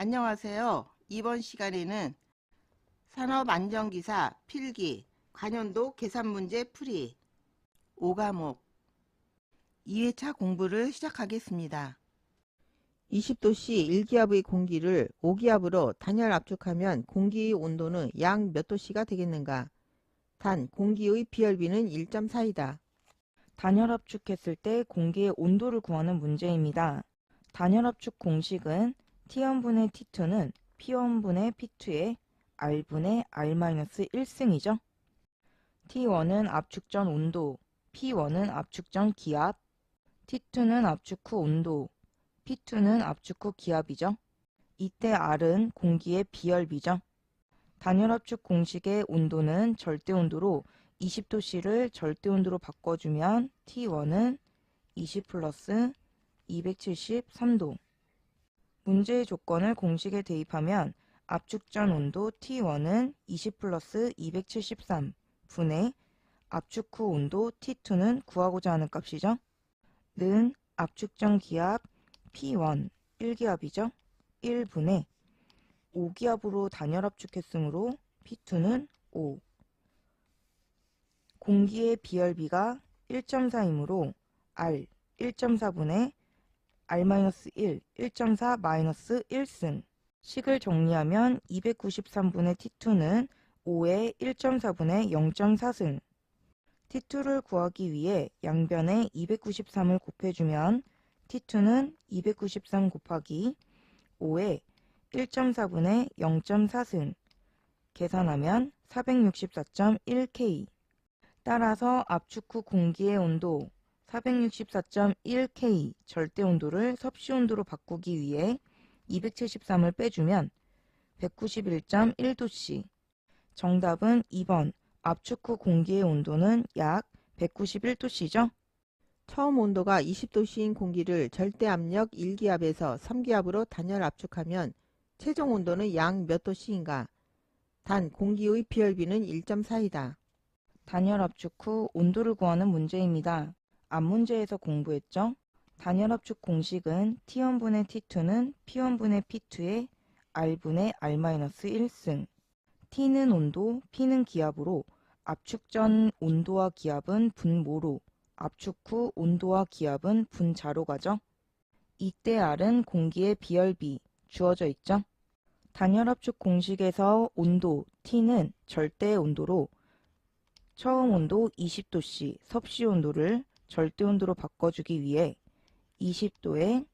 안녕하세요. 이번 시간에는 산업안전기사 필기 관연도 계산문제 풀이 5과목 2회차 공부를 시작하겠습니다. 20도씨 1기압의 공기를 5기압으로 단열 압축하면 공기의 온도는 약 몇 도씨가 되겠는가? 단 공기의 비열비는 1.4이다. 단열 압축했을 때 공기의 온도를 구하는 문제입니다. 단열 압축 공식은 T1분의 T2는 P1분의 P2의 R분의 R-1승이죠. T1은 압축 전 온도, P1은 압축 전 기압, T2는 압축 후 온도, P2는 압축 후 기압이죠. 이때 R은 공기의 비열비죠. 단열 압축 공식의 온도는 절대온도로 20도씨를 절대온도로 바꿔주면 T1은 20 플러스 273도. 문제의 조건을 공식에 대입하면 압축 전 온도 T1은 20 플러스 273 분의 압축 후 온도 T2는 구하고자 하는 값이죠. 는 압축 전 기압 P1 1기압이죠. 1분의 5기압으로 단열 압축했으므로 P2는 5. 공기의 비열비가 1.4이므로 R 1.4분의 R-1, 1.4 1승. 식을 정리하면 293분의 T2는 5의 1.4분의 0.4승. T2를 구하기 위해 양변에 293을 곱해주면 T2는 293 곱하기 5의 1.4분의 0.4승. 계산하면 464.1K. 따라서 압축 후 공기의 온도 464.1K 절대온도를 섭씨온도로 바꾸기 위해 273을 빼주면 191.1도씨. 정답은 2번 압축 후 공기의 온도는 약 191도씨죠. 처음 온도가 20도씨인 공기를 절대압력 1기압에서 3기압으로 단열 압축하면 최종 온도는 약 몇 도씨인가? 단 공기의 비열비는 1.4이다. 단열 압축 후 온도를 구하는 문제입니다. 앞 문제에서 공부했죠? 단열 압축 공식은 T1분의 T2는 P1분의 P2의 R분의 R-1승. T는 온도, P는 기압으로 압축 전 온도와 기압은 분모로, 압축 후 온도와 기압은 분자로 가죠. 이때 R은 공기의 비열비, 주어져 있죠. 단열 압축 공식에서 온도, T는 절대 온도로 처음 온도 20도씨 섭씨 온도를 절대 온도로 바꿔주기 위해 20도에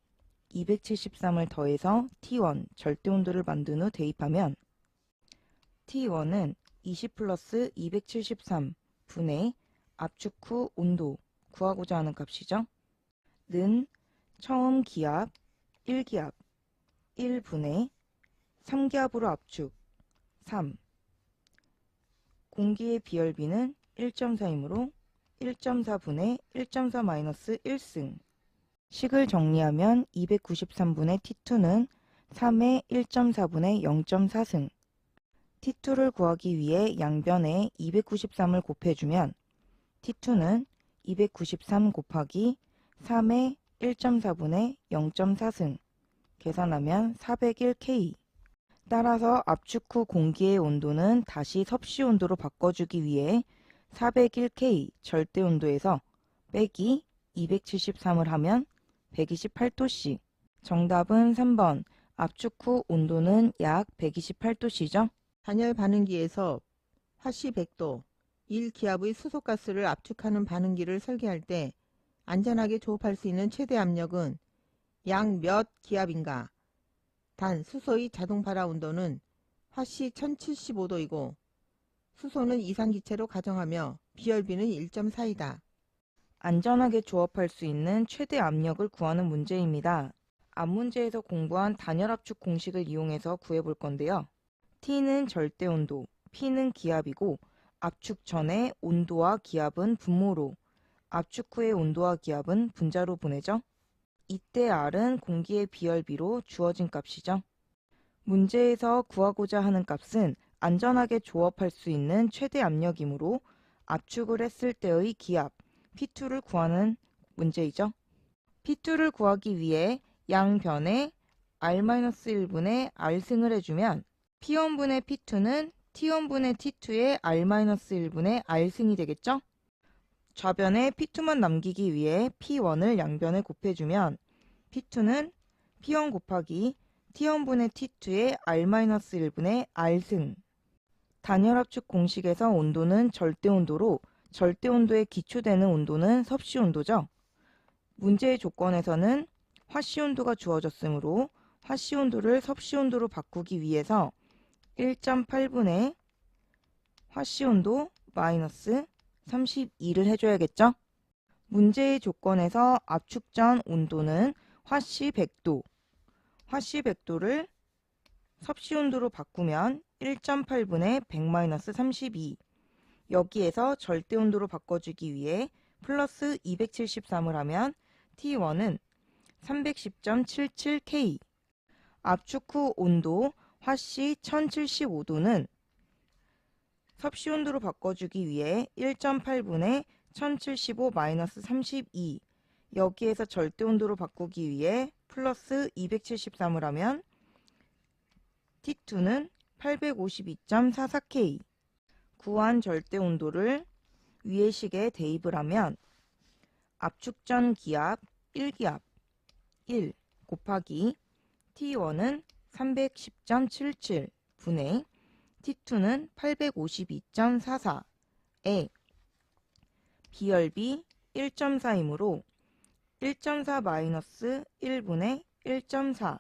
273을 더해서 T1 절대 온도를 만든 후 대입하면 T1은 20 플러스 273 분의 압축 후 온도 구하고자 하는 값이죠. 는 처음 기압 1기압 1분의 3기압으로 압축 3. 공기의 비열비는 1.4이므로 1.4분의 1.4 1승. 식을 정리하면 293분의 T2는 3의 1.4분의 0.4승. T2를 구하기 위해 양변에 293을 곱해주면 T2는 293 곱하기 3의 1.4분의 0.4승. 계산하면 401K. 따라서 압축 후 공기의 온도는 다시 섭씨 온도로 바꿔주기 위해 401K 절대 온도에서 빼기 273을 하면 128도씨. 정답은 3번 압축 후 온도는 약 128도씨죠. 단열 반응기에서 화씨 100도 1기압의 수소가스를 압축하는 반응기를 설계할 때 안전하게 조업할 수 있는 최대 압력은 약 몇 기압인가? 단 수소의 자동 발화 온도는 화씨 1075도이고 수소는 이산기체로 가정하며 비열비는 1.4이다. 안전하게 조업할 수 있는 최대 압력을 구하는 문제입니다. 앞 문제에서 공부한 단열 압축 공식을 이용해서 구해볼 건데요. T는 절대 온도, P는 기압이고 압축 전의 온도와 기압은 분모로, 압축 후의 온도와 기압은 분자로 보내죠. 이때 R은 공기의 비열비로 주어진 값이죠. 문제에서 구하고자 하는 값은 안전하게 조업할 수 있는 최대 압력이므로 압축을 했을 때의 기압 P2를 구하는 문제이죠. P2를 구하기 위해 양변에 R-1분의 R승을 해주면 P1분의 P2는 T1분의 T2의 R-1분의 R승이 되겠죠? 좌변에 P2만 남기기 위해 P1을 양변에 곱해주면 P2는 P1 곱하기 T1분의 T2의 R-1분의 R승. 단열압축 공식에서 온도는 절대온도로 절대온도에 기초되는 온도는 섭씨온도죠. 문제의 조건에서는 화씨온도가 주어졌으므로 화씨온도를 섭씨온도로 바꾸기 위해서 1.8분의 화씨온도 마이너스 32를 해줘야겠죠. 문제의 조건에서 압축 전 온도는 화씨 100도, 화씨 100도를 섭씨온도로 바꾸면 1.8분의 100-32. 여기에서 절대온도로 바꿔주기 위해 플러스 273을 하면 T1은 310.77K. 압축 후 온도 화씨 1075도는 섭씨온도로 바꿔주기 위해 1.8분의 1075-32. 여기에서 절대온도로 바꾸기 위해 플러스 273을 하면 T2는 852.44K. 구한 절대온도를 위의 식에 대입을 하면 압축 전 기압 1기압 1 곱하기 T1은 310.77 분의 T2는 852.44에 비열비 1.4이므로 1.4 마이너스 1분의 1.4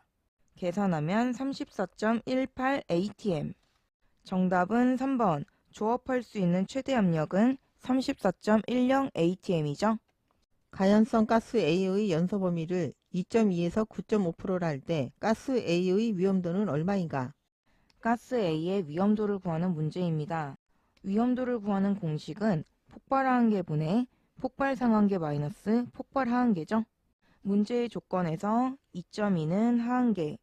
계산하면 34.18 atm. 정답은 3번. 조업할 수 있는 최대 압력은 34.10 atm이죠. 가연성 가스 A의 연소 범위를 2.2에서 9.5%라 할 때 가스 A의 위험도는 얼마인가? 가스 A의 위험도를 구하는 문제입니다. 위험도를 구하는 공식은 폭발 하한계 분의 폭발 상한계 마이너스 폭발 하한계죠. 문제의 조건에서 2.2는 하한계,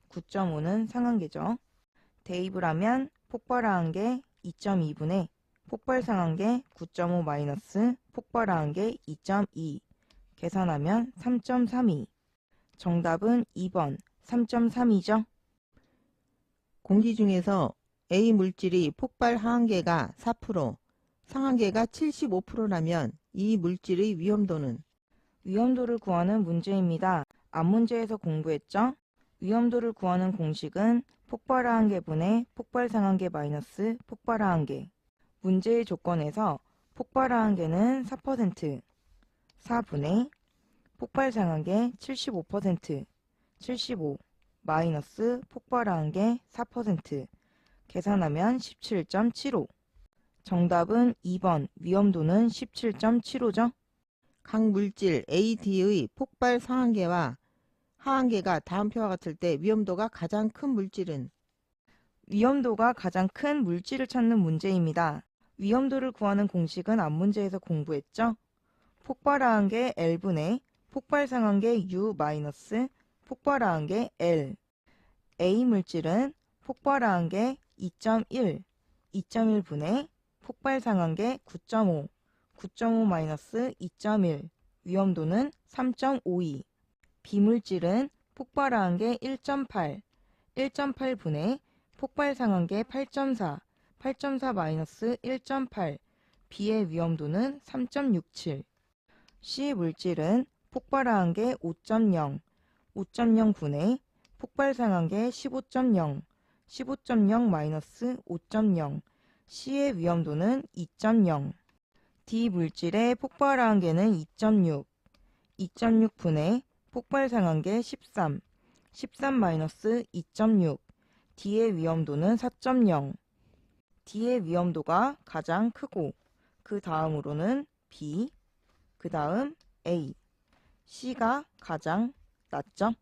9.5는 상한계죠. 대입을 하면 폭발 하한계 2.2분의 폭발 상한계 9.5 마이너스 폭발 하한계 2.2 계산하면 3.32. 정답은 2번 3.3이죠. 공기 중에서 A 물질이 폭발 하한계가 4%, 상한계가 75%라면 이 물질의 위험도는? 위험도를 구하는 문제입니다. 앞문제에서 공부했죠? 위험도를 구하는 공식은 폭발 하한계 분의 폭발 상한계 마이너스 폭발 하한계. 문제의 조건에서 폭발 하한계는 4%, 4분의 폭발 상한계 75%, 75 마이너스 폭발 하한계 4% 계산하면 17.75. 정답은 2번 위험도는 17.75죠. 각 물질 AD의 폭발 상한계와 하한계가 다음 표와 같을 때 위험도가 가장 큰 물질은? 위험도가 가장 큰 물질을 찾는 문제입니다. 위험도를 구하는 공식은 앞문제에서 공부했죠. 폭발 하한계 L분의 폭발 상한계 U 마이너스 폭발 하한계 L. A 물질은 폭발 하한계 2.1, 2.1분의 폭발 상한계 9.5, 9.5 마이너스 2.1. 위험도는 3.52. B 물질은 폭발 하한계 1.8, 1.8분의 폭발 상한계 8.4, 8.4 마이너스 1.8. B의 위험도는 3.67. C 물질은 폭발 하한계 5.0, 5.0분의 폭발 상한계 15.0, 15.0 마이너스 5.0. C의 위험도는 2.0. D 물질의 폭발 하한계는 2.6, 2.6분의 폭발 상한계 13, 13 마이너스 2.6. D의 위험도는 4.0. D의 위험도가 가장 크고 그 다음으로는 B, 그 다음 A, C가 가장 낮죠.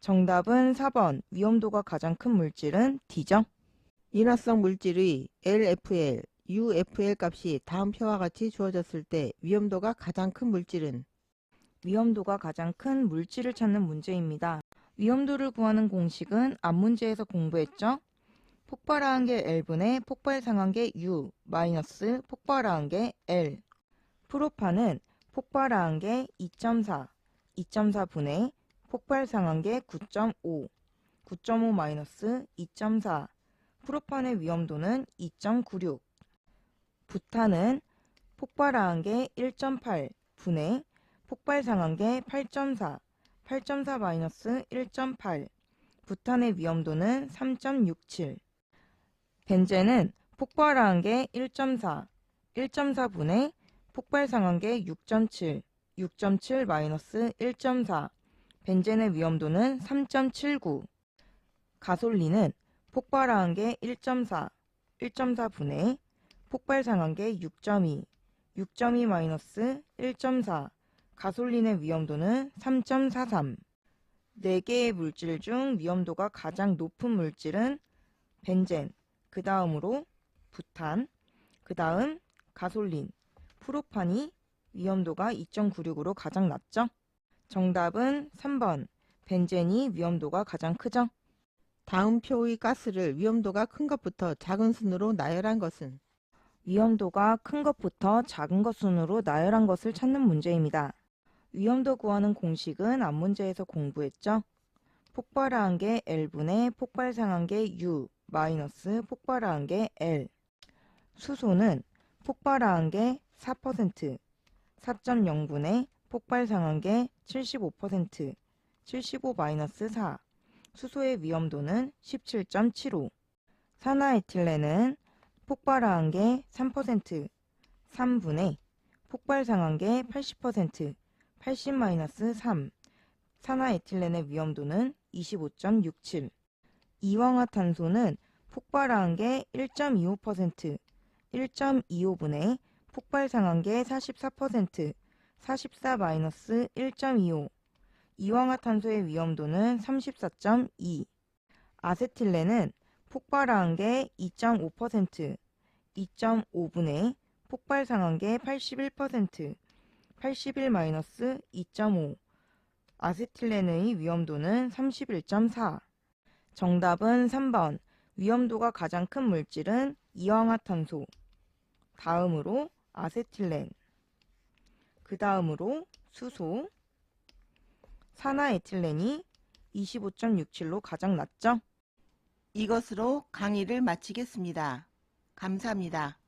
정답은 4번 위험도가 가장 큰 물질은 D죠. 인화성 물질의 LFL, UFL 값이 다음 표와 같이 주어졌을 때 위험도가 가장 큰 물질은? 위험도가 가장 큰 물질을 찾는 문제입니다. 위험도를 구하는 공식은 앞문제에서 공부했죠. 폭발 하한계 L분의 폭발 상한계 U 마이너스 폭발 하한계 L. 프로판은 폭발 하한계 2.4, 2.4분의 폭발 상한계 9.5, 9.5-2.4. 프로판의 위험도는 2.96. 부탄은 폭발한 게 1.8 분의 폭발 상한 게 8.4. 8.4-1.8. 부탄의 위험도는 3.67. 벤젠은 폭발한 게 1.4. 1.4분의 폭발 상한 게 6.7. 6.7-1.4. 벤젠의 위험도는 3.79. 가솔린은 폭발한 게 1.4. 1.4분의 폭발 상한 게 6.2. 6.2-1.4. 가솔린의 위험도는 3.43. 4개의 물질 중 위험도가 가장 높은 물질은 벤젠, 그 다음으로 부탄, 그 다음 가솔린, 프로판이 위험도가 2.96으로 가장 낮죠? 정답은 3번. 벤젠이 위험도가 가장 크죠? 다음 표의 가스를 위험도가 큰 것부터 작은 순으로 나열한 것은? 위험도가 큰 것부터 작은 것 순으로 나열한 것을 찾는 문제입니다. 위험도 구하는 공식은 앞문제에서 공부했죠? 폭발한 게 L분의 폭발 상한 게 U 마이너스 폭발한 게 L. 수소는 폭발한 게 4%, 4.0분의 폭발 상한 게 75%, 75-4. 수소의 위험도는 17.75. 산화에틸렌은 폭발한 게 3%, 3분의 폭발 상한 게 80%, 80-3. 산화에틸렌의 위험도는 25.67. 이황화탄소는 폭발한 게 1.25%, 1.25분의 폭발 상한 게 44%, 44-1.25. 이황화탄소의 위험도는 34.2. 아세틸렌은 폭발한 게 2.5%, 2.5분의 폭발 상한 게 81%, 81-2.5. 아세틸렌의 위험도는 31.4. 정답은 3번. 위험도가 가장 큰 물질은 이황화탄소, 다음으로 아세틸렌, 그 다음으로 수소, 산화에틸렌이 25.67로 가장 낮죠? 이것으로 강의를 마치겠습니다. 감사합니다.